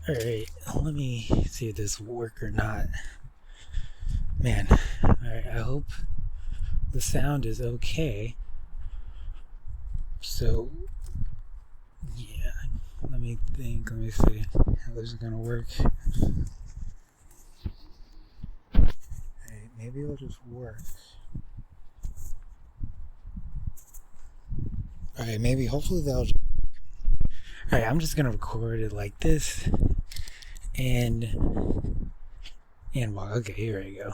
Alright, let me see if this will work or not. Man, alright, I hope the sound is okay. So, yeah, let me see how this is gonna work. Alright, maybe it'll just work. Alright, hopefully that'll just... Alright, I'm just gonna record it like this. And well, okay, here we go.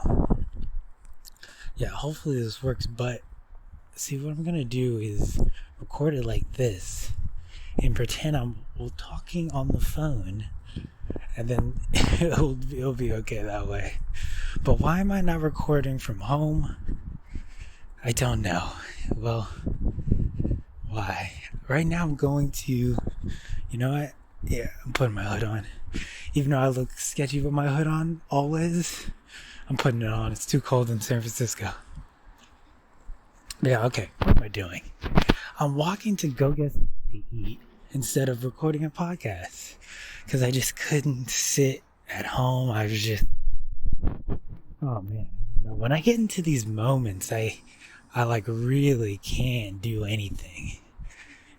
Yeah, hopefully this works, but see, what I'm gonna do is record it like this and pretend I'm talking on the phone, and then it'll be okay that way. But why am I not recording from home? I don't know. Well, why? Right now I'm going to, you know what? Yeah, I'm putting my hood on. Even though I look sketchy with my hood on, always, I'm putting it on. It's too cold in San Francisco. Yeah, okay. What am I doing? I'm walking to go get something to eat instead of recording a podcast. Because I just couldn't sit at home. I was just... Oh, man. When I get into these moments, I like really can't do anything.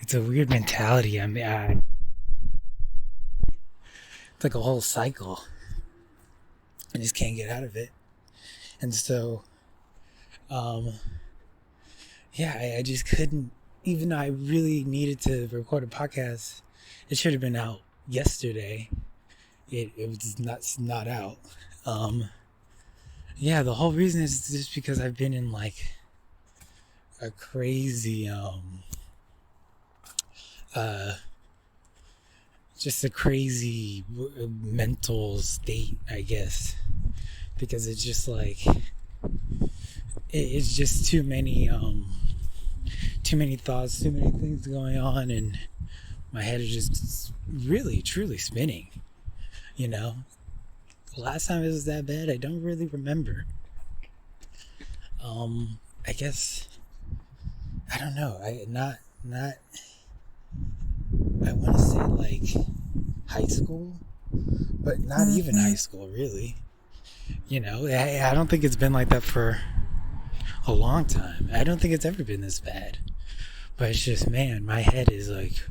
It's a weird mentality. It's like a whole cycle. I just can't get out of it. And so, I just couldn't, even though I really needed to record a podcast, it should have been out yesterday. It was not out. The whole reason is just because I've been in like a crazy, just a crazy mental state, I guess, because it's just like, it's just too many thoughts, too many things going on, and my head is just really, truly spinning, you know? The last time it was that bad, I don't really remember. I guess, I don't know, I want to say like high school, but not even high school, really. You know, I don't think it's been like that for a long time. I don't think it's ever been this bad. But it's just, man, my head is like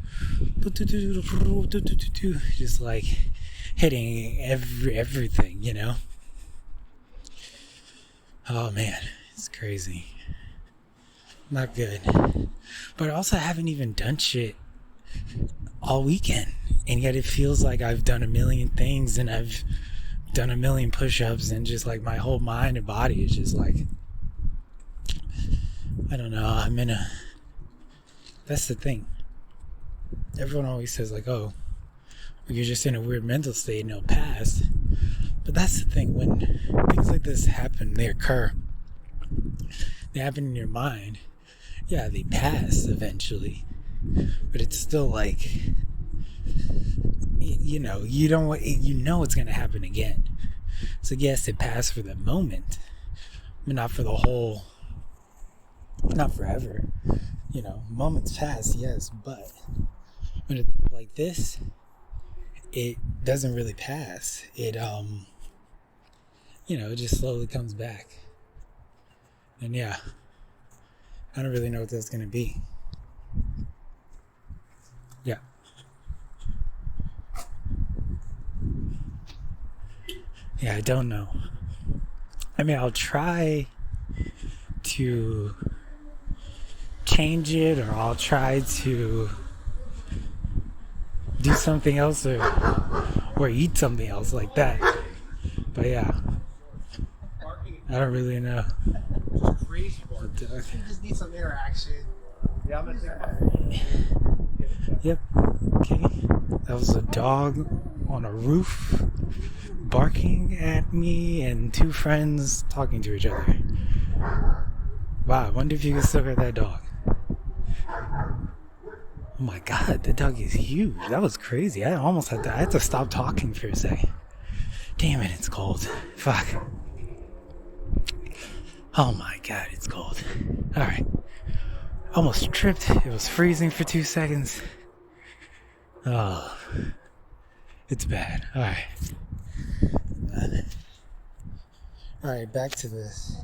just like hitting everything, you know? Oh man, it's crazy. Not good. But I also haven't even done shit all weekend, and yet it feels like I've done a million things, and I've done a million push-ups, and just like my whole mind and body is just like, I don't know, that's the thing. Everyone always says like, oh, you're just in a weird mental state and it'll pass. But that's the thing, when things like this happen, they happen in your mind. Yeah, they pass eventually. But it's still like, you know it's going to happen again. So yes, it passed for the moment, but not for the whole, not forever. You know, moments pass, yes, but when it's like this, it doesn't really pass. It, it just slowly comes back. And yeah, I don't really know what that's going to be. Yeah. Yeah, I don't know. I'll try to change it, or I'll try to do something else, or eat something else like that. But yeah, I don't really know. Crazy bark. You just need some interaction. Yeah, I'm gonna take Yep. Okay. That was a dog on a roof barking at me, and two friends talking to each other. Wow, I wonder if you can still hear that dog. Oh my god, that dog is huge. That was crazy. I had to stop talking for a second. Damn it, it's cold. Fuck. Oh my god, it's cold. Alright. Almost tripped. It was freezing for 2 seconds. Oh. It's bad. Alright, back to this.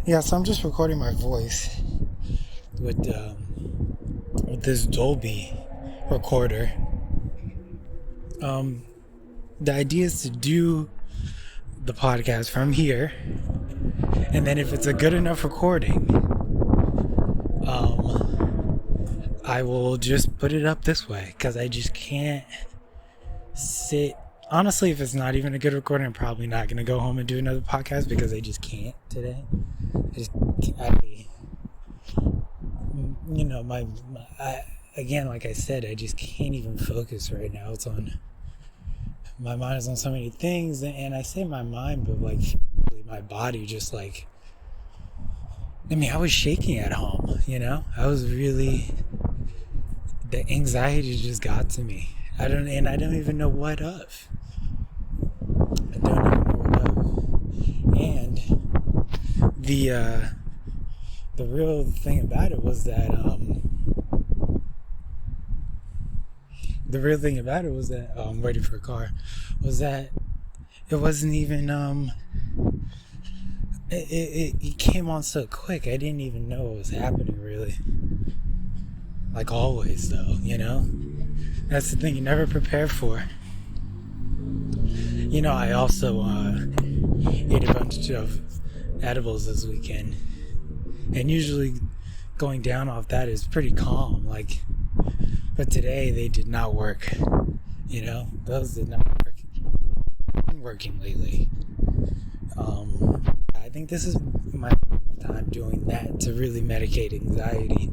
Yeah, so I'm just recording my voice with this Dolby recorder. The idea is to do the podcast from here, and then if it's a good enough recording, I will just put it up this way, because I just can't sit. Honestly, if it's not even a good recording, I'm probably not going to go home and do another podcast, because I just can't today. Again, like I said, I just can't even focus right now. My mind is on so many things, and I say my mind, but like my body just like, I was shaking at home, I was really, the anxiety just got to me. I don't even know what of. And the real thing about it was that, I'm waiting for a car, was that it wasn't even, it came on so quick. I didn't even know what was happening, really. Like always, though, That's the thing you never prepare for. I also ate a bunch of edibles this weekend. And usually going down off that is pretty calm. But today they did not work. Those did not work. I've been working lately. I think this is my time doing that to really medicate anxiety.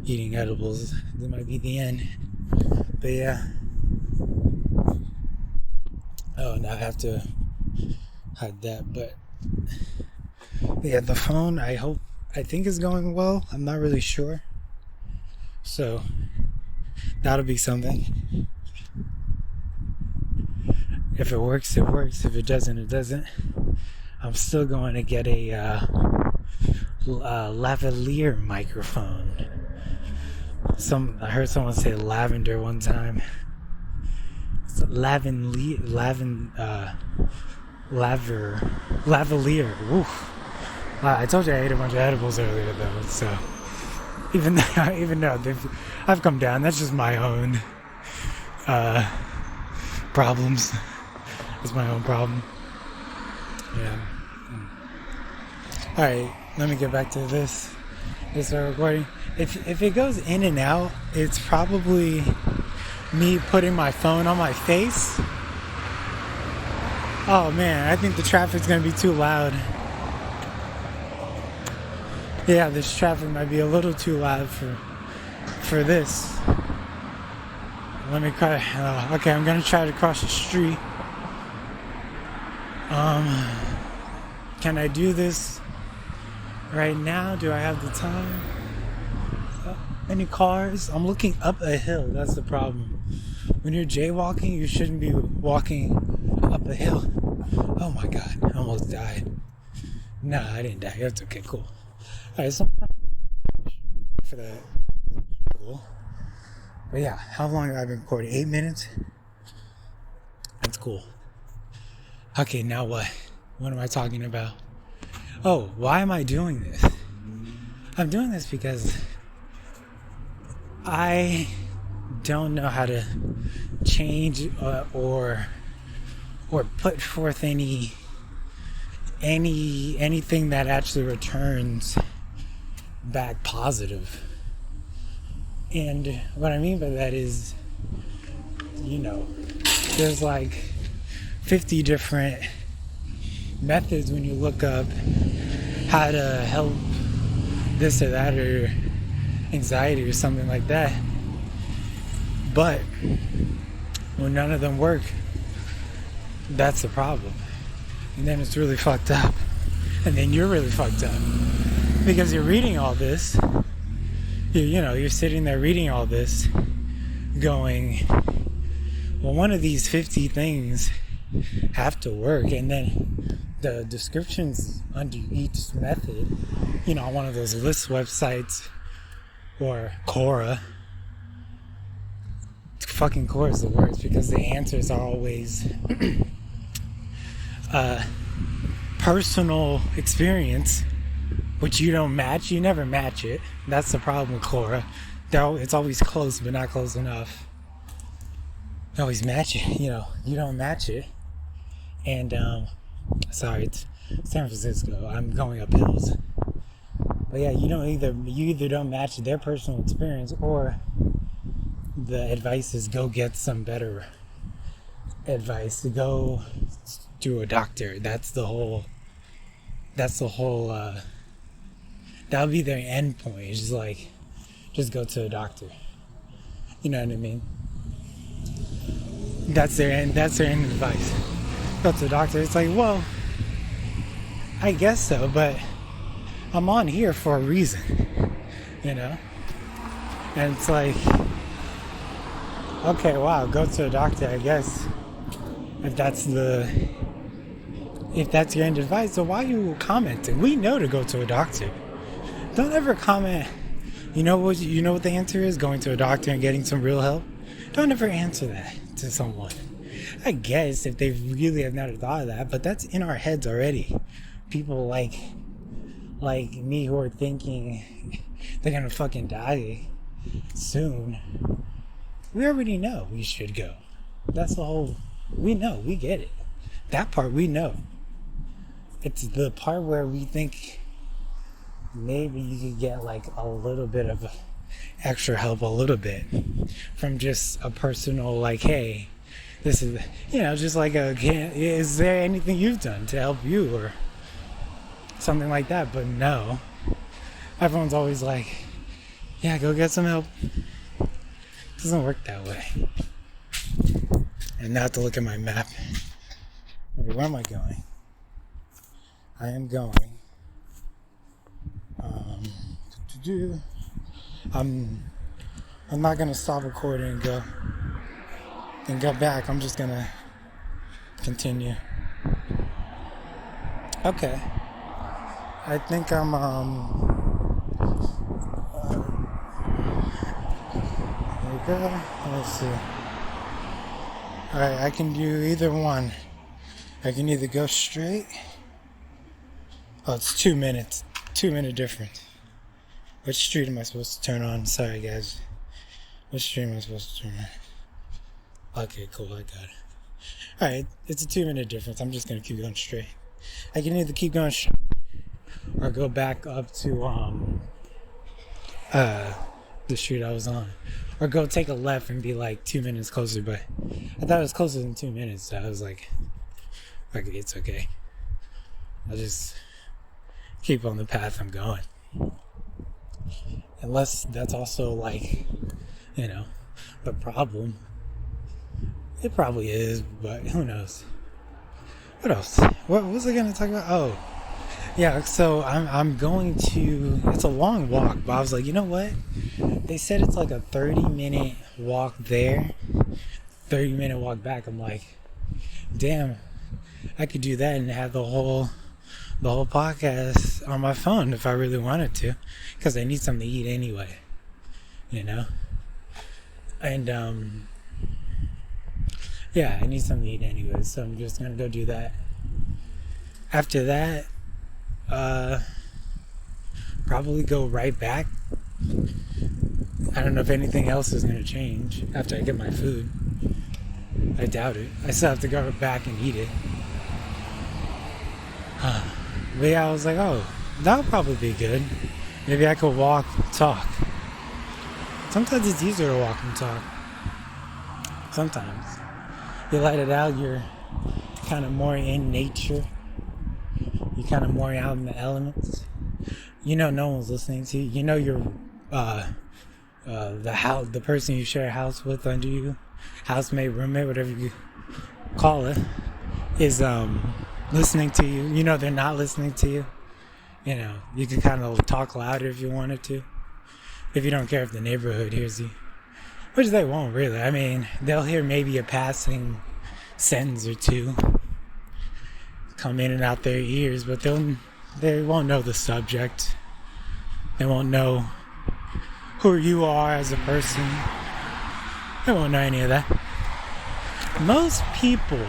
Eating edibles. This might be the end. But yeah. Oh, now I have to hide that. But yeah, the phone, I think is going well. I'm not really sure. So that'll be something. If it works, it works. If it doesn't, it doesn't. I'm still going to get a lavalier microphone. I heard someone say lavender one time. It's lavalier. Oof. I told you I ate a bunch of edibles earlier, though. So even though I've come down, that's just my own problems. It's my own problem. Yeah. Alright, let me get back to this. This recording. If it goes in and out, it's probably me putting my phone on my face. Oh man, I think the traffic's gonna be too loud. Yeah, this traffic might be a little too loud for this. Let me okay, I'm gonna try to cross the street. Can I do this right now? Do I have the time? Any cars? I'm looking up a hill. That's the problem. When you're jaywalking, you shouldn't be walking up a hill. Oh my god, I almost died. Nah, I didn't die. That's okay, cool. Alright, so for that. Cool. But yeah, how long have I been recording? 8 minutes? That's cool. Okay, now what? What am I talking about? Oh, why am I doing this? I'm doing this because I don't know how to change or put forth anything that actually returns back positive. And what I mean by that is, there's like 50 different methods when you look up how to help this or that or anxiety or something like that. But when none of them work, that's the problem. And then it's really fucked up. And then you're really fucked up. Because you're reading all this, you're sitting there reading all this, going, well, one of these 50 things have to work. And then the descriptions under each method, on one of those list websites or Quora, fucking core is the worst because the answers are always personal experience, which you don't match. You never match it. That's the problem with Quora. It's always close, but not close enough. You always match it. You don't match it. And sorry, it's San Francisco. I'm going up hills. But yeah, you either don't match their personal experience, or the advice is go get some better advice. To go to a doctor. That'll be their end point. It's just like, just go to a doctor. You know what I mean? That's their end advice. Go to a doctor. It's like, well, I guess so, but I'm on here for a reason, And it's like, okay, wow, go to a doctor, I guess. If that's your end advice, so why are you commenting? We know to go to a doctor. Don't ever comment. You know what the answer is? Going to a doctor and getting some real help? Don't ever answer that to someone. I guess if they really have not thought of that, but that's in our heads already. People like me who are thinking they're gonna fucking die soon. We already know we should go. That's the whole. We know, we get it. That part we know. It's the part where we think maybe you could get like a little bit of extra help, a little bit, from just a personal like, hey, this is, just like is there anything you've done to help you or something like that? But no, everyone's always like, yeah, go get some help. It doesn't work that way. And now I have to look at my map. Okay, where am I going? I am going. I'm not gonna stop recording and go back. I'm just gonna continue. Okay. I think I'm there we go. Let's see. Alright, I can do either one. I can either go straight. Oh, it's 2 minutes. 2 minute difference. Which street am I supposed to turn on? Sorry, guys. Which street am I supposed to turn on? Okay, cool. I got it. Alright, it's a 2 minute difference. I'm just gonna keep going straight. I can either keep going straight or go back up to the street I was on, or go take a left and be like 2 minutes closer. But I thought it was closer than 2 minutes, so I was like, okay, it's okay. I'll just keep on the path I'm going. Unless that's also like, the problem. It probably is, but who knows? What else? What was I gonna talk about? Oh, yeah. So I'm going to. It's a long walk, but I was like, you know what? They said it's like a 30-minute walk there, 30-minute walk back. I'm like, damn, I could do that and have the whole podcast on my phone if I really wanted to, because I need something to eat anyway, and yeah, I need something to eat anyway, so I'm just gonna go do that. After that, probably go right back. I don't know if anything else is gonna change after I get my food. I doubt it. I still have to go back and eat it. But yeah, I was like, oh, that'll probably be good. Maybe I could walk, talk. Sometimes it's easier to walk and talk. Sometimes. You let it out, you're kind of more in nature. You're kind of more out in the elements. No one's listening to you. You're the person you share a house with under you, housemate, roommate, whatever you call it, is listening to you. They're not listening to you. You can kind of talk louder if you wanted to. If you don't care if the neighborhood hears you. Which they won't really. I mean, they'll hear maybe a passing sentence or two come in and out their ears, but they won't know the subject. They won't know who you are as a person. I won't know any of that. Most people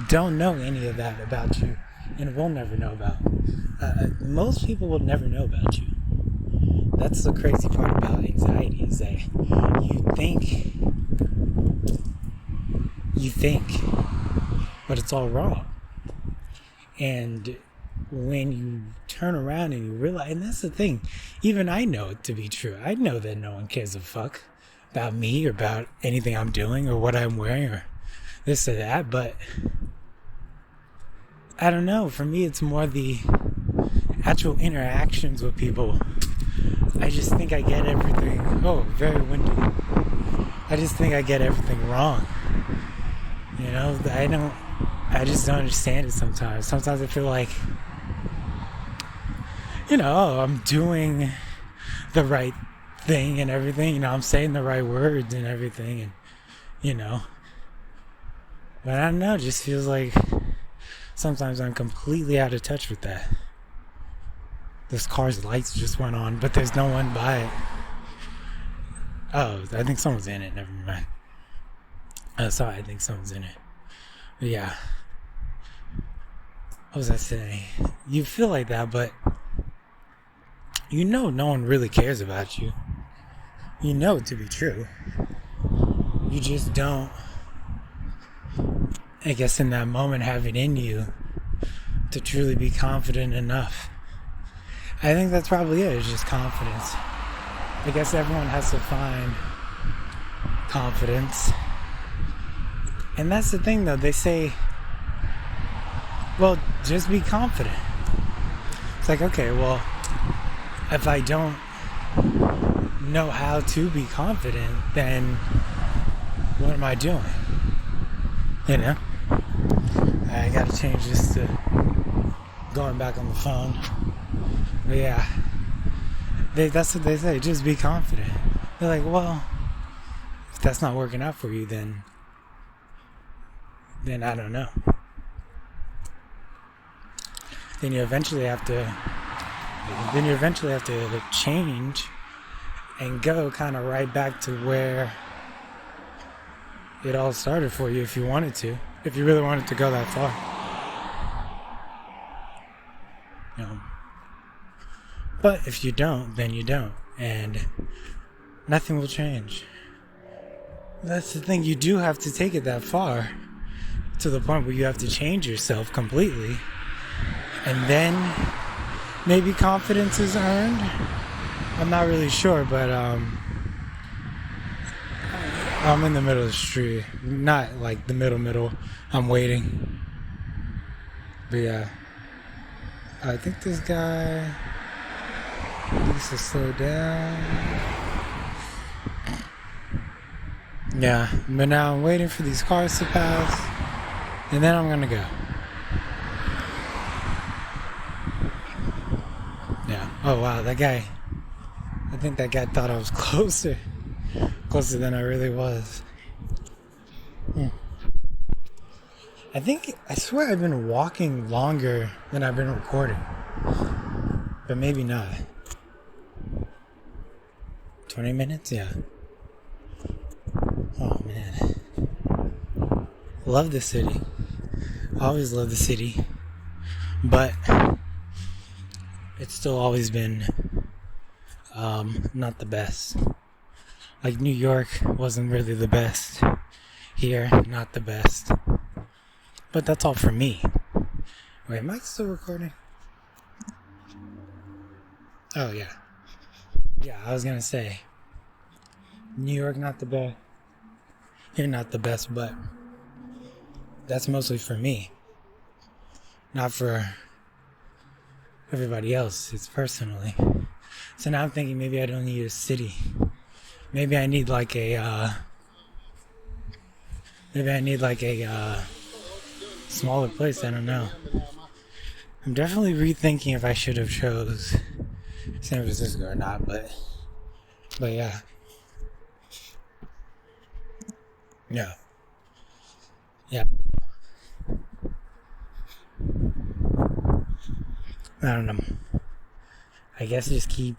don't know any of that about you, and will never know about. Most people will never know about you. That's the crazy part about anxiety, is that you think, but it's all wrong. And when you turn around and you realize, and that's the thing, even I know it to be true. I know that no one cares a fuck about me or about anything I'm doing or what I'm wearing or this or that, but I don't know. For me, it's more the actual interactions with people. I just think I get everything. Oh, very windy. I just think I get everything wrong. You know, I just don't understand it sometimes. Sometimes I feel like, I'm doing the right thing and everything. I'm saying the right words and everything, and, but I don't know, it just feels like sometimes I'm completely out of touch with that. This car's lights just went on, but there's no one by it. Oh, I think someone's in it. Never mind. Sorry, I think someone's in it. But yeah. What was I saying? You feel like that, but no one really cares about you. You know it to be true. You just don't, I guess, in that moment, have it in you to truly be confident enough. I think that's probably it. It's just confidence. I guess everyone has to find confidence. And that's the thing, though. They say, well, just be confident. It's like, okay, well, if I don't know how to be confident, then what am I doing? I gotta change this to going back on the phone. But yeah, that's what they say, just be confident. They're like, well, if that's not working out for you, then I don't know. Then you eventually have to change and go kind of right back to where it all started for you, if you wanted to, if you really wanted to go that far. But if you don't, then you don't, and nothing will change. That's the thing, you do have to take it that far, to the point where you have to change yourself completely, and then maybe confidence is earned. I'm not really sure, but I'm in the middle of the street, not like the middle. I'm waiting, but yeah, I think this guy needs to slow down. Yeah, but now I'm waiting for these cars to pass, and then I'm gonna go. Yeah. Oh wow, that guy. I think that guy thought I was closer than I really was. I swear I've been walking longer than I've been recording, but maybe not. 20 minutes? Yeah. Oh man. Love the city. Always love the city. But it's still always been not the best. Like New York wasn't really the best. Here, not the best. But that's all for me. Wait, am I still recording? Oh yeah. Yeah, I was gonna say, New York not the best. Here not the best, but that's mostly for me. Not for everybody else. It's personally. So now I'm thinking maybe I don't need a city. Maybe I need like a smaller place. I don't know. I'm definitely rethinking if I should have chose San Francisco or not, but yeah. Yeah. Yeah. I don't know. I guess just keep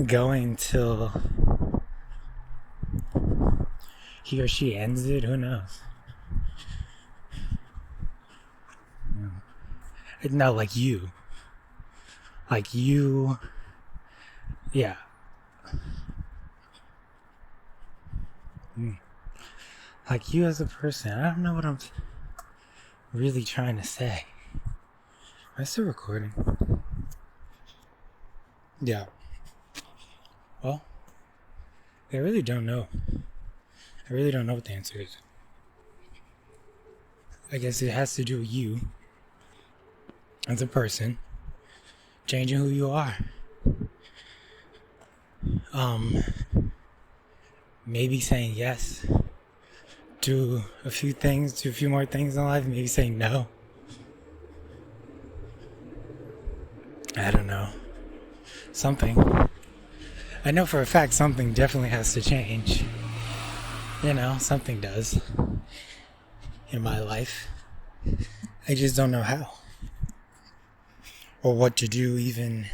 going till he or she ends it, who knows? No, like you. Like you. Yeah. Like you as a person. I don't know what I'm really trying to say. Am I still recording? Yeah. Well, I really don't know. I really don't know what the answer is. I guess it has to do with you as a person changing who you are. Maybe saying yes to a few more things in life, maybe saying no. I don't know. Something. I know for a fact something definitely has to change. You know, something does in my life. I just don't know how. Or what to do, even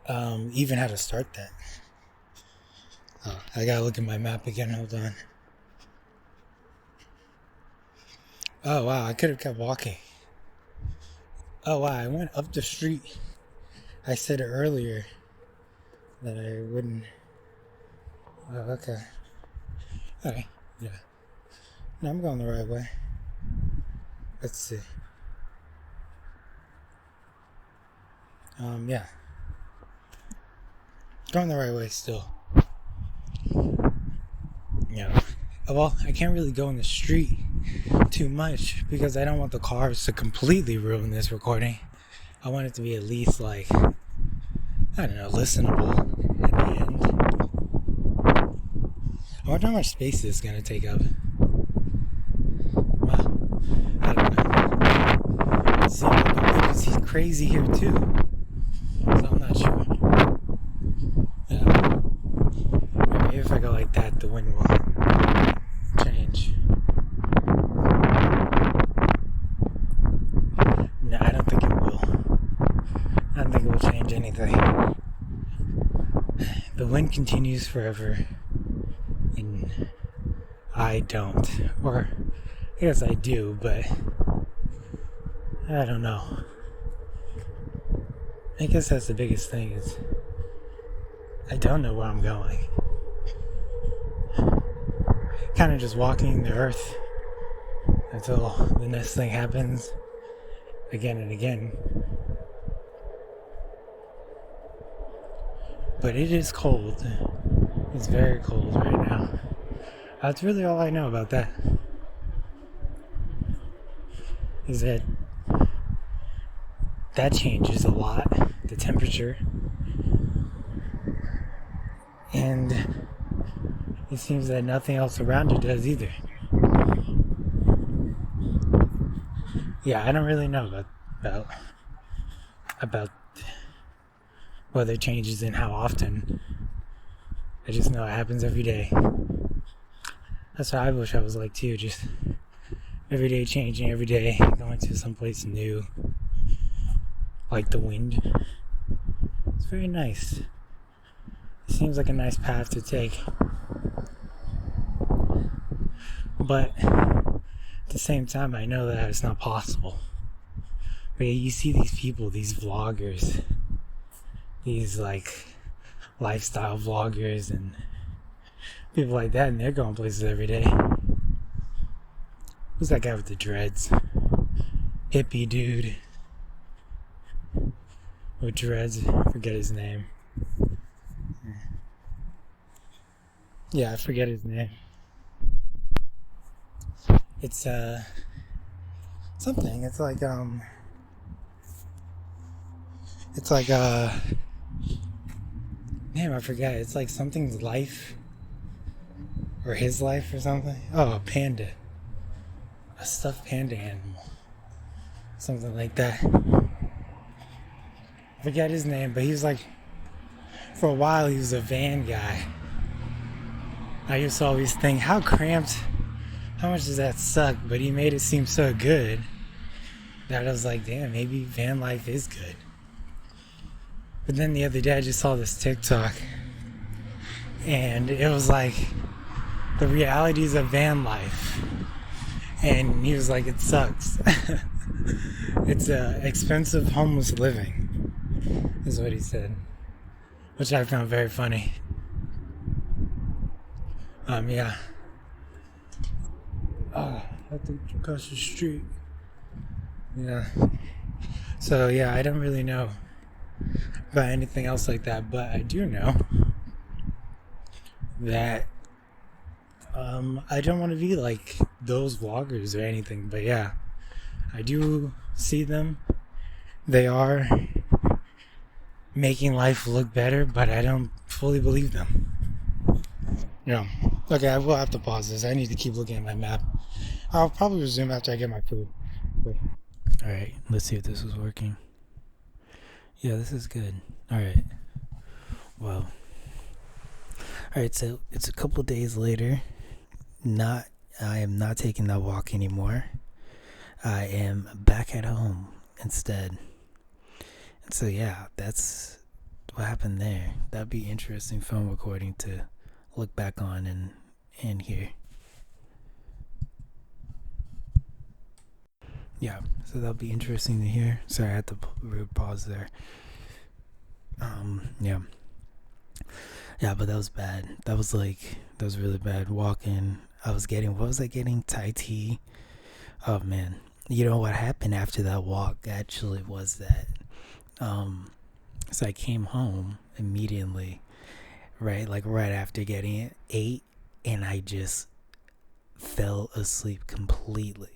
how to start that. Oh, I gotta look at my map again, hold on. Oh wow, I could have kept walking. Oh wow, I went up the street. I said it earlier that I wouldn't. Oh, okay. Alright, yeah. No, I'm going the right way. Let's see. Yeah. Going the right way still. Yeah. Well, I can't really go in the street too much because I don't want the cars to completely ruin this recording. I want it to be at least like, I don't know, listenable at the end. I wonder how much space this is going to take up. Wow. I don't know. It seems like it's crazy here too. So I'm not sure. Yeah. Maybe if I go like that, the wind will change. No, I don't think it will. I don't think it will change anything. The wind continues forever. And I don't. Or, I guess I do, but I don't know. I guess that's the biggest thing is I don't know where I'm going. Kind of just walking the earth until the next thing happens again and again. But it is cold. It's very cold right now. That's really all I know about that. Is that changes a lot, the temperature. And it seems that nothing else around it does either. Yeah, I don't really know about weather changes and how often. I just know it happens every day. That's what I wish I was like too, just every day changing, every day going to someplace new. Like the wind. It's very nice. It seems like a nice path to take. But at the same time, I know that it's not possible. But you see these people, these vloggers, these like lifestyle vloggers and people like that, and they're going places every day. Who's that guy with the dreads? Hippie dude with dreads. I forget his name. Yeah, I forget his name. It's something. It's like damn, I forget. It's like something's life or his life or something. Oh, a panda. A stuffed panda animal. Something like that. I forget his name, but he was like, for a while he was a van guy. I used to always think, how cramped, how much does that suck? But he made it seem so good that I was like, damn, maybe van life is good. But then the other day I just saw this TikTok and it was like the realities of van life. And he was like, it sucks. It's expensive homeless living, is what he said, which I found very funny. Yeah. I have to cross the street. Yeah. So yeah, I don't really know about anything else like that, but I do know that I don't want to be like those vloggers or anything, but yeah, I do see them. They are making life look better, but I don't fully believe them. Yeah. Okay, I will have to pause this. I need to keep looking at my map. I'll probably resume after I get my food. Wait. Alright, let's see if this is working. Yeah, this is good. Alright. Well. Alright, so it's a couple days later. I am not taking that walk anymore. I am back at home instead. And so yeah, that's what happened there. That'd be interesting film recording to look back on and hear. Yeah, so that'll be interesting to hear. Sorry, I had to pause there. Yeah, but that was bad. That was really bad. Walking, what was I getting? Thai tea. Oh man, you know what happened after that walk actually was that, so I came home immediately, right after getting it, ate, and I just fell asleep completely.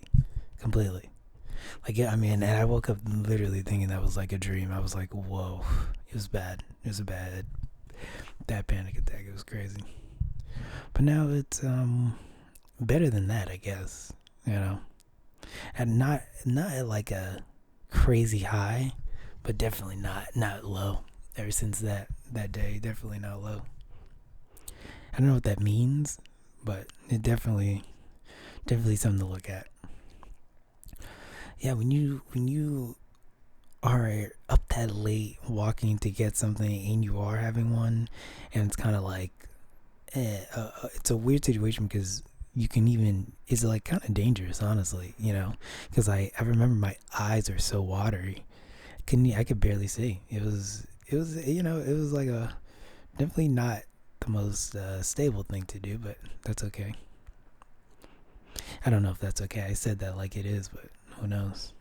Like, yeah, I mean, and I woke up literally thinking that was like a dream. I was like, whoa, it was bad. It was that panic attack. It was crazy. But now it's better than that, I guess. You know, and not at like a crazy high, but definitely not low. Ever since that day, definitely not low. I don't know what that means, but it definitely something to look at. Yeah, when you are up that late walking to get something and you are having one, and it's kind of like it's a weird situation because it's like kind of dangerous, honestly, because I remember my eyes are so watery. I could barely see. It was it was like a definitely not the most stable thing to do, but that's okay. I don't know if that's okay. I said that like it is, but who knows?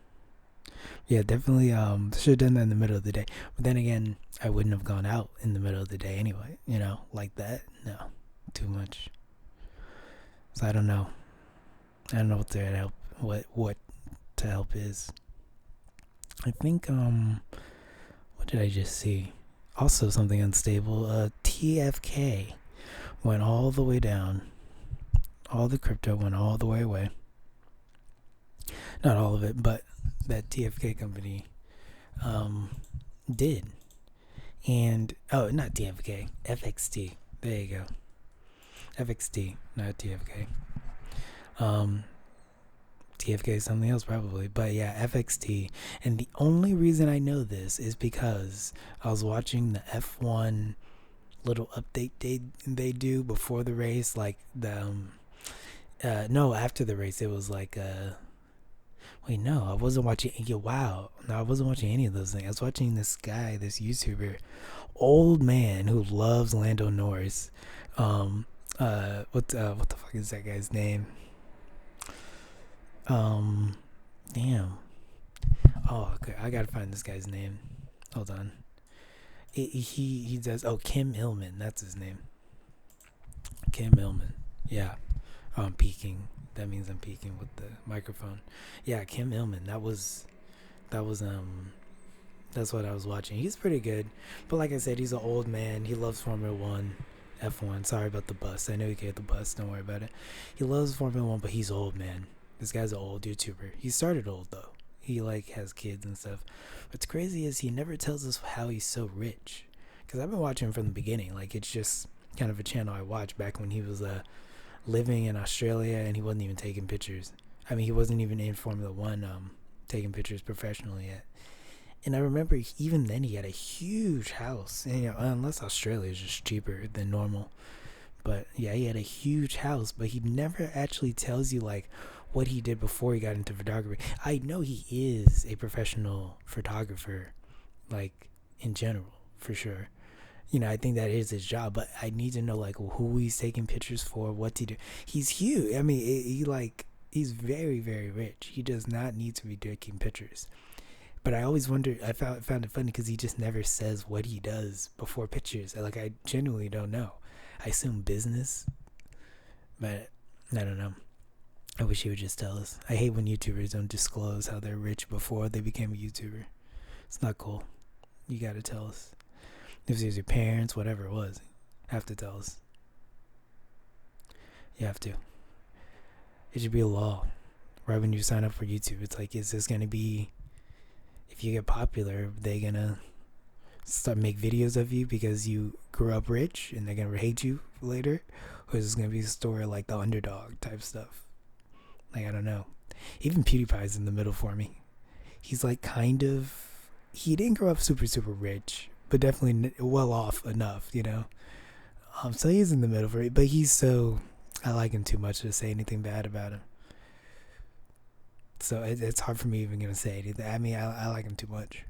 Yeah, definitely should have done that in the middle of the day. But then again, I wouldn't have gone out in the middle of the day anyway, like that. No, too much. So I don't know. I don't know what to help what to help is. I think what did I just see? Also something unstable. TFK went all the way down. All the crypto went all the way away. Not all of it, but that TFK company did. And not TFK, FXT. There you go. FXT, not TFK. TFK is something else probably, but yeah, FXT. And the only reason I know this is because I was watching the F1 little update they do before the race, like the no, after the race. It was like wait, no, I wasn't watching. Wow, no, I wasn't watching any of those things. I was watching this guy, this YouTuber, old man who loves Lando Norris. What the fuck is that guy's name? Damn. Oh, okay, I gotta find this guy's name. Hold on. He does. Oh, Kim Illman. That's his name. Kim Illman. Yeah. I'm peeking. That means I'm peeking with the microphone. Yeah, Kim Illman. That's what I was watching. He's pretty good, but like I said, he's an old man. He loves Formula One, F1. Sorry about the bus. I know he get the bus. Don't worry about it. He loves Formula One, but he's old, man. This guy's an old YouTuber. He started old though. He like has kids and stuff. What's crazy is he never tells us how he's so rich. Because I've been watching him from the beginning. Like, it's just kind of a channel I watched back when he was living in Australia, and he wasn't even taking pictures. I mean, he wasn't even in Formula One taking pictures professionally yet. And I remember even then he had a huge house. And, unless Australia is just cheaper than normal. But yeah, he had a huge house, but he never actually tells you like what he did before he got into photography. I know he is a professional photographer, like in general, for sure. I think that is his job, but I need to know like who he's taking pictures for, what to do. He's huge. I mean, he's very, very rich. He does not need to be taking pictures. But I always wonder. I found it funny because he just never says what he does before pictures. Like I genuinely don't know. I assume business, but I don't know. I wish he would just tell us. I hate when YouTubers don't disclose how they're rich before they became a YouTuber. It's not cool. You gotta tell us. If it was your parents, whatever it was, have to tell us. You have to. It should be a law. Right when you sign up for YouTube, it's like, is this gonna be, if you get popular, are they gonna start make videos of you because you grew up rich and they're gonna hate you later? Or is this gonna be a story like the underdog type stuff? Like, I don't know. Even PewDiePie's in the middle for me. He's like he didn't grow up super, super rich, but definitely well off enough, So he's in the middle for it, but I like him too much to say anything bad about him. So it's hard for me even gonna say anything. I mean, I like him too much.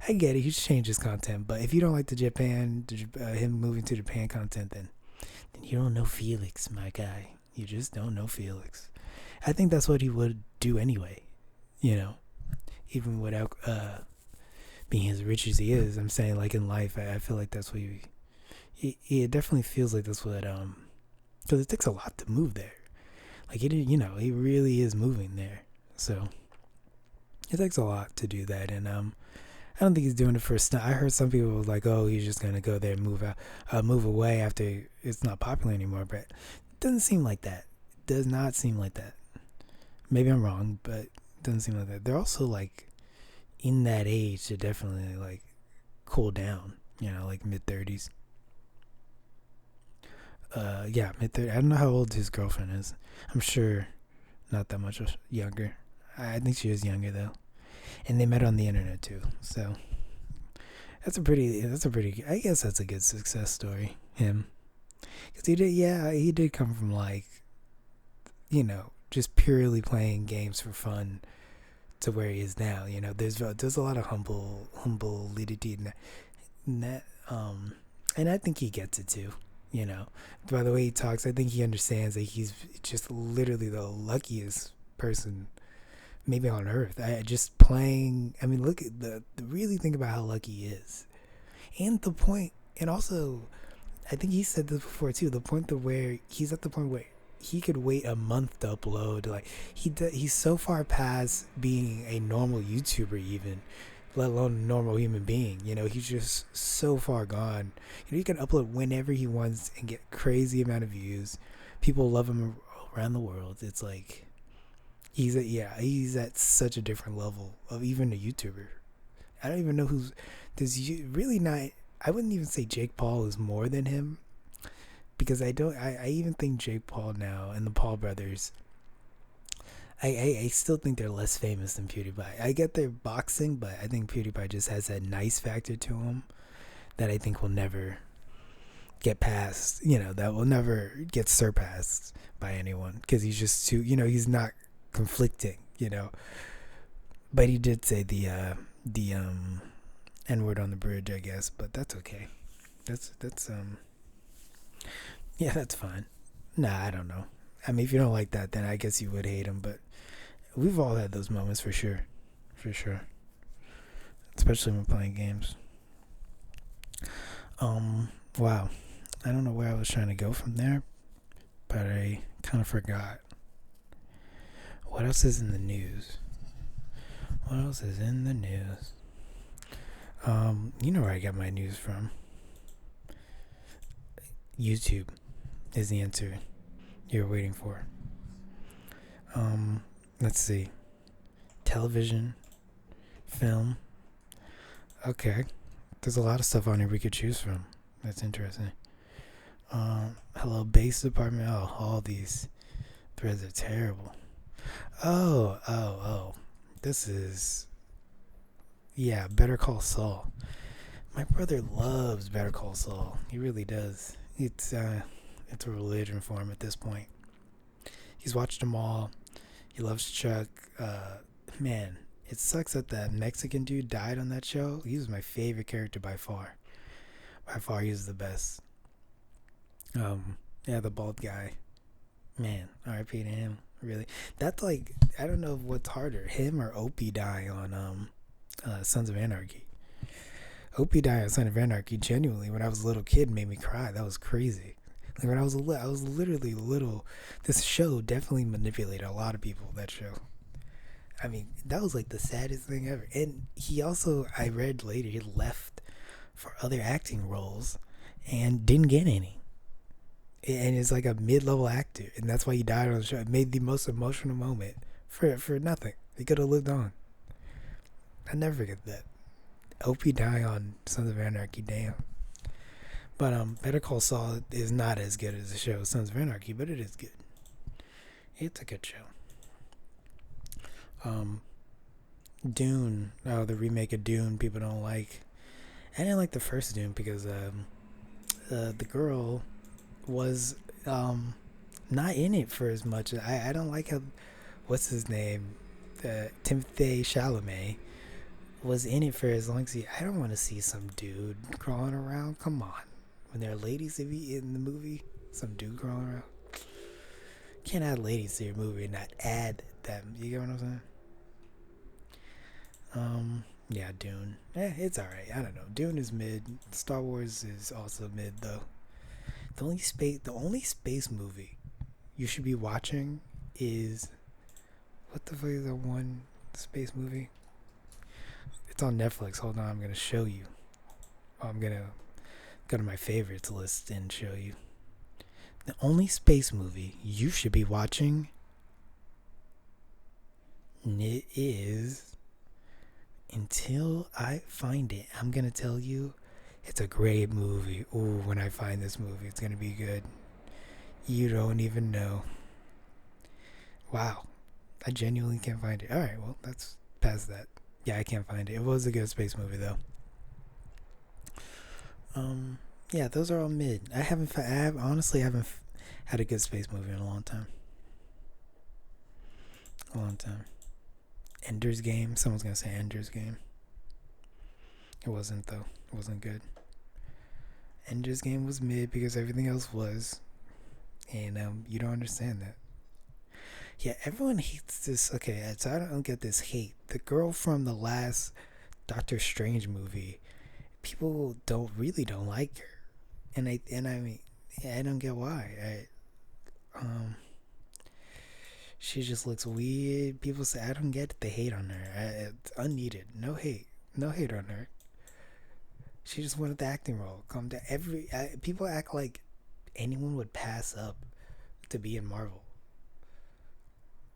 I get it. He should change his content, but if you don't like him moving to Japan content, then you don't know Felix, my guy. You just don't know Felix. I think that's what he would do anyway. Even without being as rich as he is. I'm saying, like, in life, I feel like that's what it definitely feels like that's what because it takes a lot to move there. Like, he really is moving there. So it takes a lot to do that, and I don't think he's doing it for a stunt. I heard some people was like, "Oh, he's just gonna go there and move away after it's not popular anymore." But it doesn't seem like that. It does not seem like that. Maybe I'm wrong, but it doesn't seem like that. They're also like in that age to definitely like cool down. Like mid-30s. Yeah, mid-30s. I don't know how old his girlfriend is. I'm sure not that much younger. I think she is younger though. And they met on the internet too. So that's a pretty, I guess that's a good success story, him. Because he did come from like, just purely playing games for fun to where he is now. There's a lot of humility in that, and I think he gets it too. By the way he talks, I think he understands that he's just literally the luckiest person maybe on earth. Just playing. I mean, look at really think about how lucky he is, and the point. And also, I think he said this before too. The point where he's at the point where he could wait a month to upload. Like he's so far past being a normal YouTuber, even, let alone a normal human being. He's just so far gone. He can upload whenever he wants and get crazy amount of views. People love him around the world. It's like he's at such a different level of even a YouTuber. I don't even know really not. I wouldn't even say Jake Paul is more than him, because I even think Jake Paul now and the Paul brothers, I still think they're less famous than PewDiePie. I get their boxing, but I think PewDiePie just has that nice factor to him that I think will never get past, that will never get surpassed by anyone, because he's just too, he's not conflicting, but he did say the N-word on the bridge, I guess, but that's okay. That's yeah, that's fine. Nah, I don't know. I mean, if you don't like that, then I guess you would hate him, but we've all had those moments for sure. Especially when playing games. Wow. I don't know where I was trying to go from there, but I kind of forgot. What else is in the news? You know where I got my news from. YouTube is the answer you're waiting for. Let's see. Television, film. Okay. There's a lot of stuff on here we could choose from. That's interesting. Hello, base department. Oh, all these threads are terrible. Oh. This is... Yeah, Better Call Saul. My brother loves Better Call Saul. He really does. It's It's a religion for him at this point. He's watched them all. He loves Chuck. Man, it sucks that that Mexican dude died on that show. He was my favorite character by far. By far, he was the best. Yeah, the bald guy. Man, R.I.P. to him. Really, that's like, I don't know what's harder, him or Opie dying on Sons of Anarchy. Opie dying on Sons of Anarchy, genuinely, when I was a little kid, made me cry. That was crazy. Like when I was literally little. This show definitely manipulated a lot of people. That show. I mean, that was like the saddest thing ever. And he also, I read later, he left for other acting roles and didn't get any. And is like a mid-level actor, and that's why he died on the show. It made the most emotional moment for nothing. He could have lived on. I never forget that. Opie dying on Sons of Anarchy, damn. But Better Call Saul is not as good as the show Sons of Anarchy, but it is good. It's a good show. Dune, the remake of Dune, people don't like. I didn't like the first Dune because the girl was not in it for as much. I don't like how, what's his name, Timothée Chalamet was in it for as long as I don't want to see some dude crawling around. Come on, when there are ladies to be in the movie, some dude crawling around. Can't add ladies to your movie and not add them. You get what I'm saying? Yeah, Dune. It's alright. I don't know. Dune is mid. Star Wars is also mid though. The only space movie you should be watching is, what the fuck is that one space movie? It's on Netflix. Hold on, I'm gonna show you. I'm gonna go to my favorites list and show you. The only space movie you should be watching, it is, until I find it, I'm gonna tell you, it's a great movie. Ooh, when I find this movie, it's gonna be good. You don't even know. Wow. I genuinely can't find it. Alright, well, that's past that. Yeah, I can't find it. It was a good space movie, though. Yeah, those are all mid. I honestly haven't had a good space movie in a long time. Ender's Game. Someone's gonna say Ender's Game. It wasn't, though. It wasn't good. Ender's Game was mid because everything else was. And you don't understand that. Yeah, everyone hates this. Okay, so I don't get this hate. The girl from the last Doctor Strange movie, people don't like her. And I mean, yeah, I don't get why. She just looks weird. People say, I don't get the hate on her. It's unneeded. No hate on her. She just wanted the acting role. Calm down. People act like anyone would pass up to be in Marvel.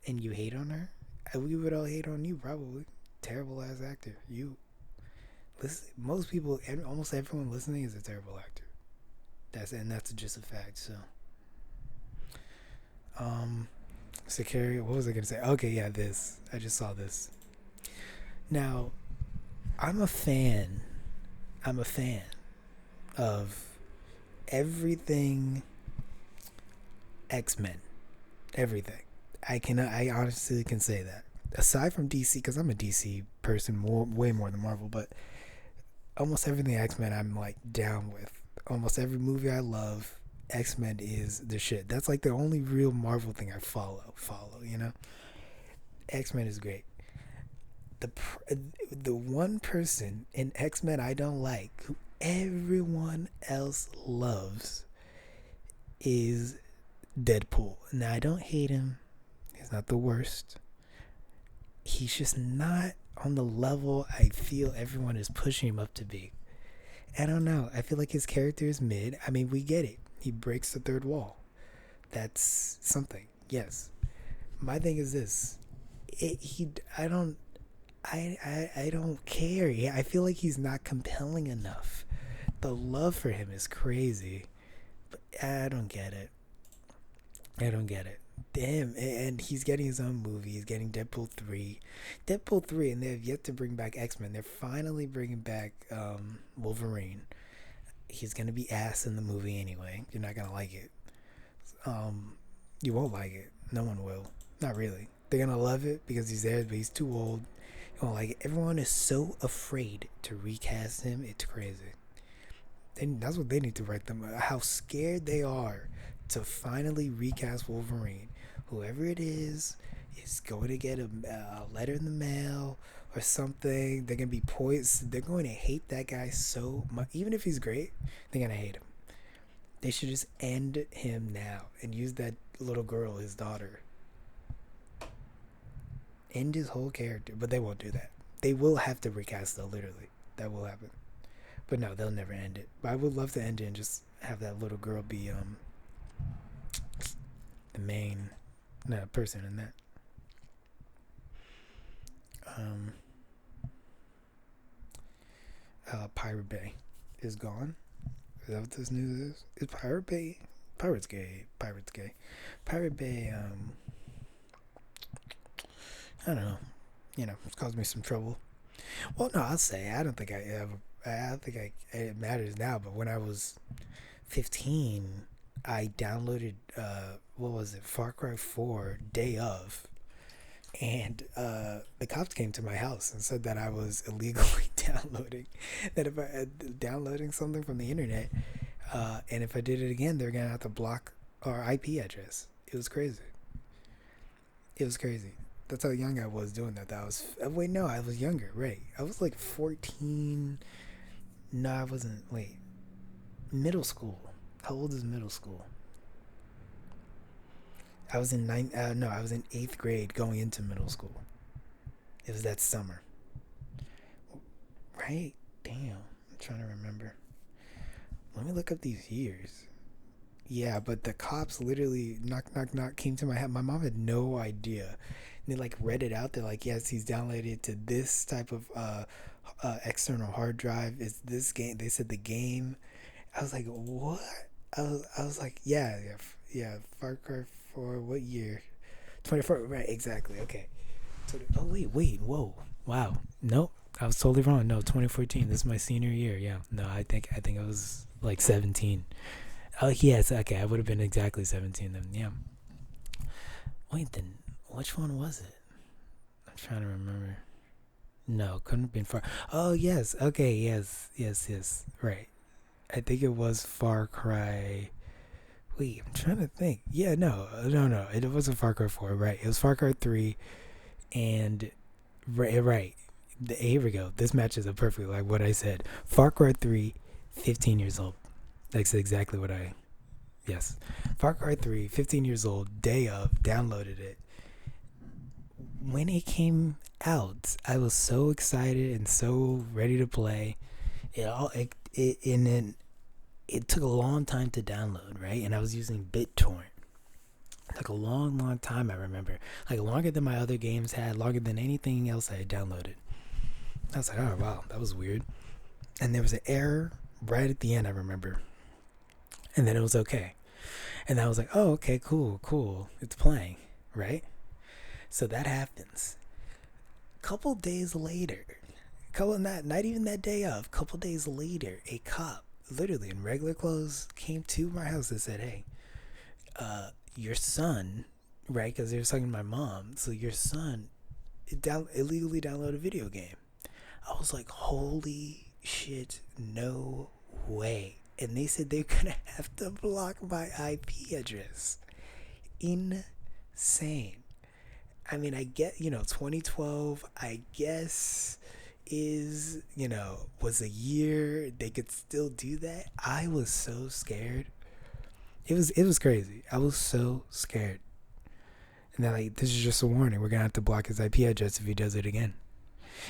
And you hate on her? We would all hate on you, probably. Terrible ass actor. You. Listen, most people, almost everyone listening is a terrible actor. That's just a fact. So, Sicario. What was I gonna say? Okay, yeah, this. I just saw this. Now, I'm a fan of everything X-Men. Everything. I honestly can say that. Aside from DC, because I'm a DC person way more than Marvel, but almost everything X-Men I'm like down with. Almost every movie I love, X-Men is the shit. That's like the only real Marvel thing I follow, you know? X-Men is great. The one person in X-Men I don't like, who everyone else loves, is Deadpool. Now, I don't hate him. He's not the worst. He's just not on the level I feel everyone is pushing him up to be. I don't know. I feel like his character is mid. I mean, we get it. He breaks the third wall. That's something. Yes. My thing is this. I don't care. I feel like he's not compelling enough. The love for him is crazy. But I don't get it. Damn, and he's getting his own movie. He's getting Deadpool 3, and they have yet to bring back X-Men. They're finally bringing back Wolverine. He's gonna be ass in the movie anyway. You're not gonna like it. you won't like it. No one will. Not really. They're gonna love it because he's there, but he's too old. You won't like it. Everyone is so afraid to recast him. It's crazy. That's what they need to write them. How scared they are to finally recast Wolverine. Whoever it is going to get a letter in the mail or something. They're gonna be poised. They're going to hate that guy so much. Even if he's great, they're gonna hate him. They should just end him now and use that little girl, his daughter. End his whole character, but they won't do that. They will have to recast though, literally. That will happen. But no, they'll never end it. But I would love to end it and just have that little girl be the main person in that. Pirate Bay is gone. Is that what this news is? Is Pirate Bay? Pirates gay. Pirate Bay, I don't know. It's caused me some trouble. Well, no, I'll say I don't think it matters now. But when I was 15, I downloaded what was it, Far Cry 4 day of, and the cops came to my house and said that I was illegally downloading something from the internet, and if I did it again, they're gonna have to block our IP address. It was crazy. That's how young I was doing that. I was younger, right? I was like 14. No, I wasn't. Wait, middle school. How old is middle school? I was in I was in 8th grade going into middle school. It was that summer. Right? Damn. I'm trying to remember. Let me look up these years. Yeah, but the cops literally knock came to my house. My mom had no idea. And they read it out. They're like, yes, he's downloaded to this type of external hard drive. It's this game. They said the game. I was like, what? I was like, yeah. Far Cry 4. What year? 24. Right, exactly. Okay. Oh wait. Whoa. Wow. Nope. I was totally wrong. No, 2014. This is my senior year. Yeah. No, I think I was 17. Oh yes. Okay, I would have been exactly 17 then. Yeah. Wait, then which one was it? I'm trying to remember. No, couldn't have been Far. Oh yes. Okay. Yes. Right. I think it was Far Cry. Wait, I'm trying to think. Yeah, no. It wasn't Far Cry 4, right? It was Far Cry 3, and right. Here we go. This matches up perfectly, like what I said. Far Cry 3, 15 years old. That's exactly what yes. Far Cry 3, 15 years old, day of, downloaded it. When it came out, I was so excited and so ready to play. It took a long time to download, right? And I was using BitTorrent. It took a long time, I remember. Longer than my other games had, longer than anything else I had downloaded. I was like, oh, wow, that was weird. And there was an error right at the end, I remember. And then it was okay. And I was like, oh, okay, cool. It's playing, right? So that happens. Couple days later, not even that day of, couple days later, a cop, literally in regular clothes, came to my house and said, hey, your son, right? Because they were talking to my mom. So your son illegally downloaded a video game. I was like, holy shit, no way. And they said they're going to have to block my IP address. Insane. I mean, I get, 2012, I guess was a year they could still do that. I was so scared. It was crazy. I was so scared. And they're like, this is just a warning. We're going to have to block his IP address if he does it again.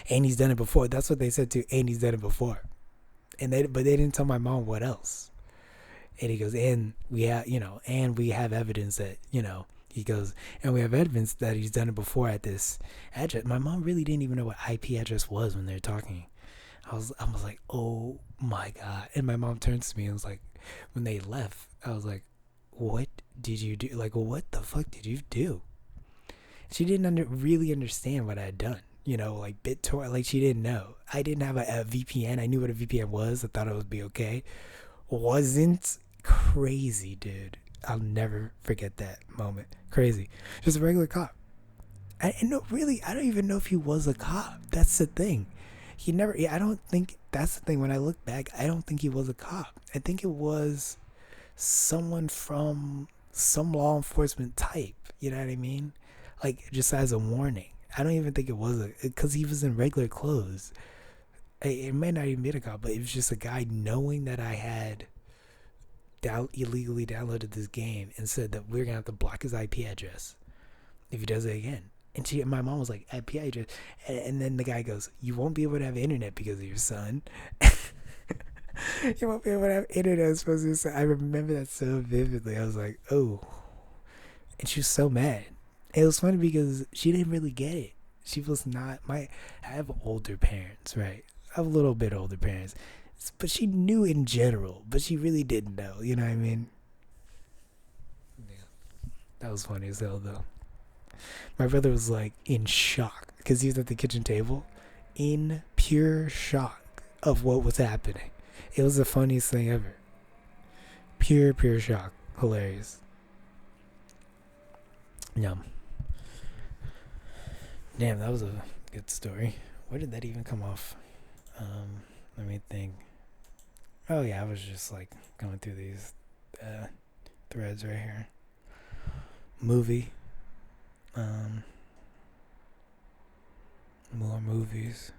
And he's done it before. That's what they said too. And he's done it before. But they didn't tell my mom what else. And he goes, and we have evidence that, he goes, and we have evidence that he's done it before at this address. My mom really didn't even know what IP address was when they were talking. I was like, oh my God. And my mom turns to me and was like, when they left, I was like, what did you do? What the fuck did you do? She didn't really understand what I had done. BitTorrent, she didn't know. I didn't have a VPN. I knew what a VPN was. I thought it would be okay. Wasn't crazy, dude. I'll never forget that moment. Crazy. Just a regular cop. No, really, I don't even know if he was a cop. That's the thing. He never. I don't think that's the thing. When I look back, I don't think he was a cop. I think it was someone from some law enforcement type. You know what I mean? Like, just as a warning. I don't even think it was because he was in regular clothes. It may not even be a cop, but it was just a guy knowing that I had illegally downloaded this game and said that we're gonna have to block his IP address if he does it again. And my mom was like, IP address, and then the guy goes, "You won't be able to have internet because of your son." You won't be able to have internet because of your son. I remember that so vividly. I was like, oh, and she was so mad. It was funny because she didn't really get it. She was not I have older parents, right? I have a little bit older parents, but she knew in general, but she really didn't know. You know what I mean? Yeah, that was funny as hell though. My brother was like in shock because he was at the kitchen table, in pure shock of what was happening. It was the funniest thing ever. Pure shock. Hilarious. Yum. Damn, that was a good story. Where did that even come off? Let me think. Oh yeah, I was just like going through these threads right here. Movie. More movies.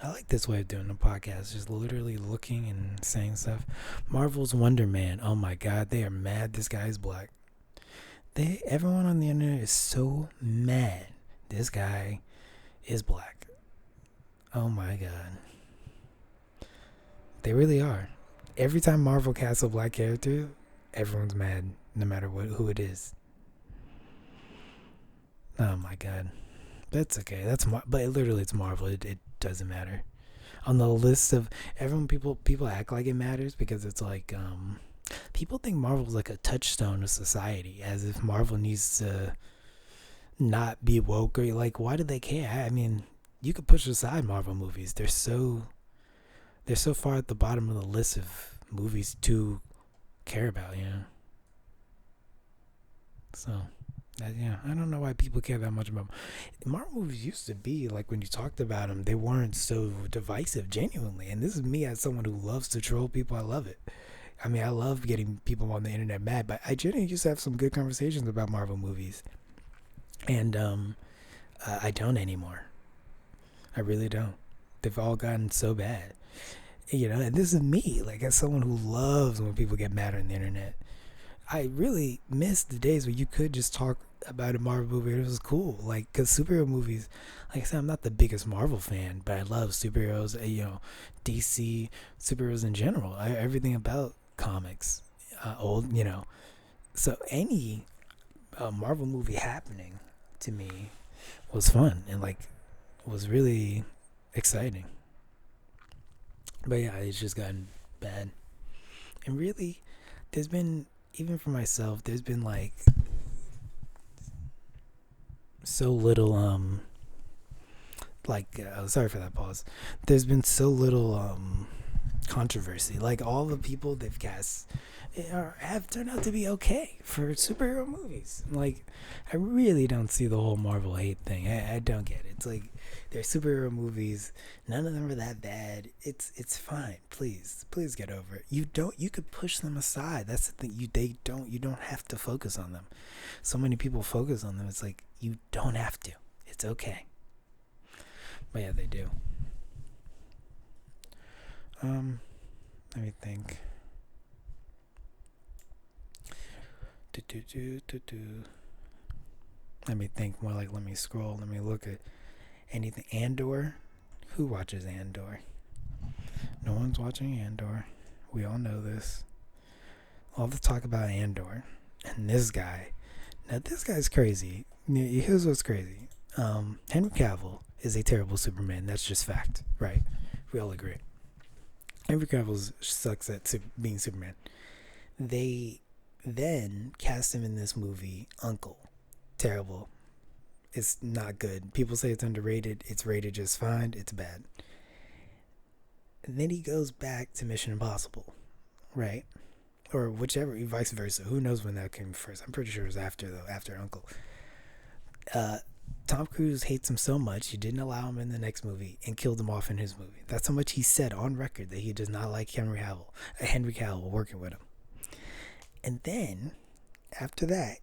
I like this way of doing the podcast, just literally looking and saying stuff. Marvel's Wonder Man. Oh my god, they are mad this guy is black. Everyone on the internet is so mad this guy is black. Oh my god. They really are. Every time Marvel casts a black character, everyone's mad, no matter who it is. Oh my god. That's okay. But literally it's Marvel. It doesn't matter. On the list of everyone, people act like it matters because it's like people think Marvel's like a touchstone of society, as if Marvel needs to not be woke, or like, why do they care? I mean, you could push aside Marvel movies. They're so far at the bottom of the list of movies to care about, you know. So yeah, I don't know why people care that much about Marvel movies. Used to be like, when you talked about them, they weren't so divisive, genuinely. And this is me as someone who loves to troll people. I love it. I mean, I love getting people on the internet mad, but I genuinely used to have some good conversations about Marvel movies. And I don't anymore. I really don't. They've all gotten so bad, you know. And this is me, like, as someone who loves when people get mad on the internet. I really miss the days where you could just talk about a Marvel movie and it was cool. Like, because superhero movies, like I said, I'm not the biggest Marvel fan, but I love superheroes, you know, DC, superheroes in general. Everything about comics, old, you know. So any Marvel movie happening to me was fun and, like, was really exciting. But yeah, it's just gotten bad. And really, there's been, even for myself, there's been like so little sorry for that pause. There's been so little controversy. Like, all the people they've cast have turned out to be okay for superhero movies. Like, I really don't see the whole Marvel hate thing. I don't get it. It's like, they're superhero movies. None of them are that bad. It's fine. Please get over it. You could push them aside. That's the thing. You don't have to focus on them. So many people focus on them. It's like, you don't have to. It's okay. But yeah, they do. Let me think. Let me think more, like, let me scroll. Let me look at anything. Andor? Who watches Andor? No one's watching Andor. We all know this. All the talk about Andor. And this guy. Now, this guy's crazy. Here's what's crazy. Henry Cavill is a terrible Superman. That's just fact, right? We all agree. Henry Cavill sucks at being Superman. They then cast him in this movie, Uncle. Terrible. It's not good. People say it's underrated. It's rated just fine. It's bad. And then he goes back to Mission Impossible, right? or whichever, vice versa. Who knows when that came first? I'm pretty sure it was after, though, after Uncle. Tom Cruise hates him so much he didn't allow him in the next movie and killed him off in his movie. That's how much he said on record that he does not like Henry Cavill working with him. And then after that,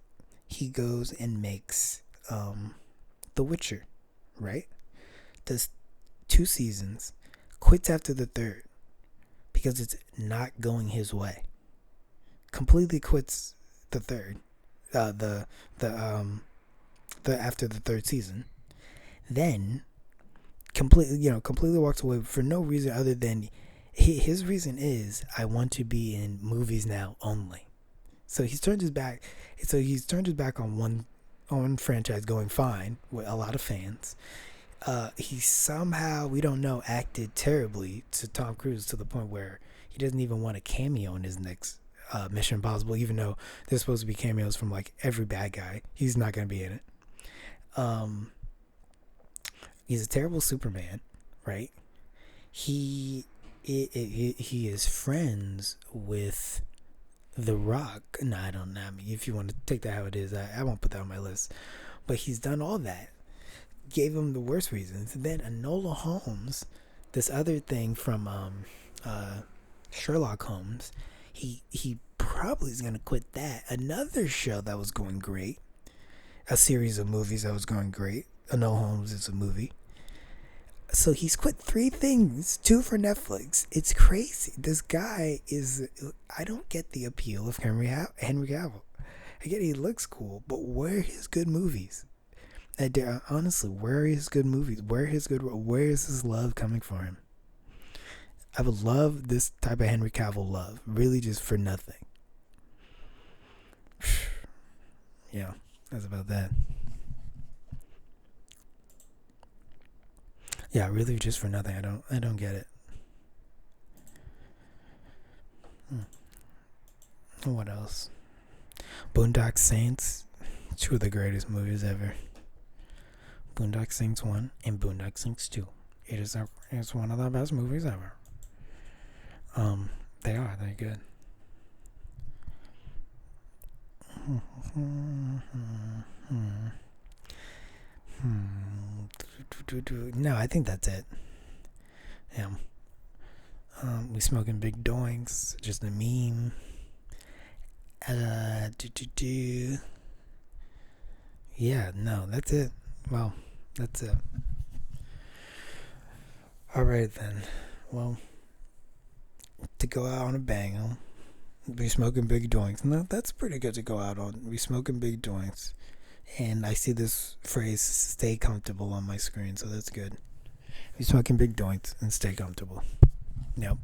he goes and makes The Witcher, right? Does 2 seasons, quits after the 3rd because it's not going his way. Completely quits the 3rd, after the 3rd season. Then completely walks away for no reason other than his reason is, I want to be in movies now only. So he's turned his back. So he's turned his back on one franchise going fine with a lot of fans. He somehow, we don't know, acted terribly to Tom Cruise to the point where he doesn't even want a cameo in his next Mission Impossible, even though there's supposed to be cameos from like every bad guy. He's not going to be in it. He's a terrible Superman, right? He is friends with The Rock. No, I don't know. I mean, if you want to take that how it is, I won't put that on my list. But he's done all that. Gave him the worst reasons. And then Enola Holmes, this other thing from Sherlock Holmes, he probably is going to quit that. Another show that was going great. A series of movies that was going great. Enola Holmes is a movie. So he's quit 3 things, 2 for Netflix. It's crazy. This guy is... I don't get the appeal of Henry Cavill. I get he looks cool, but where are his good movies? Honestly, where are his good movies? Where is his love coming for him? I would love this type of Henry Cavill love. Really just for nothing. Yeah, that's about that. Yeah, really just for nothing. I don't get it. What else? Boondock Saints, 2 of the greatest movies ever. Boondock Saints 1 and Boondock Saints 2. It's one of the best movies ever. They're good. No, I think that's it. Yeah. We smoking big doinks, just a meme. Yeah, no, that's it. Well, that's it. Alright then. Well, to go out on a bang, we smoking big doinks. No, that's pretty good to go out on. We smoking big doinks. And I see this phrase, stay comfortable, on my screen, so that's good. We smoking big doinks and stay comfortable. Yep.